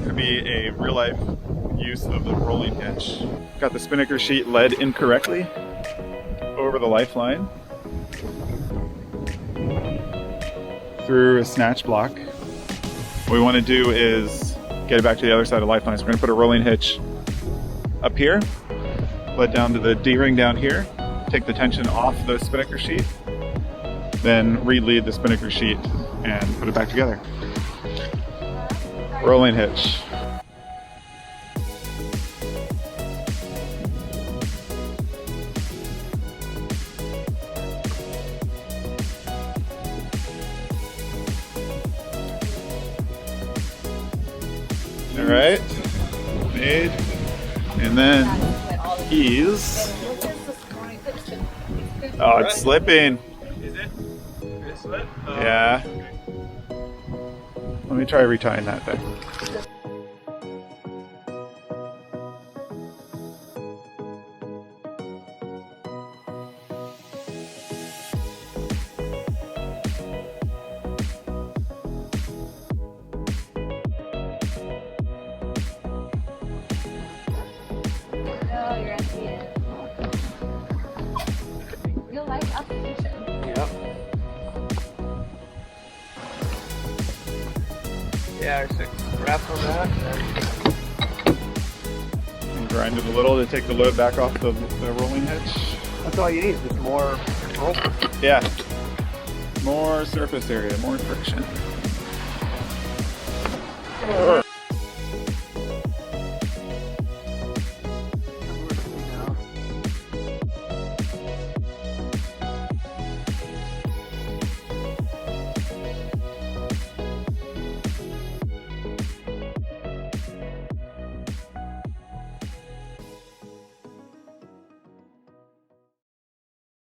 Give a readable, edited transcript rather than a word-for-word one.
going to be a real-life use of the rolling hitch. Got the spinnaker sheet led incorrectly over the lifeline through a snatch block. What we want to do is get it back to the other side of the lifeline. So we're going to put a rolling hitch up here, let down to the D-ring down here, take the tension off the spinnaker sheet, then re-lead the spinnaker sheet and put it back together. Rolling hitch. All right, made, and then ease. Oh, it's slipping. Is it? Did it slip? Yeah. Let me try retying that thing. Oh, you're at the end. Real life application. Yep. Yeah, 6 wraps on that. And grind it a little to take the load back off the rolling hitch. That's all you need, just more rope. Yeah. More surface area, more friction.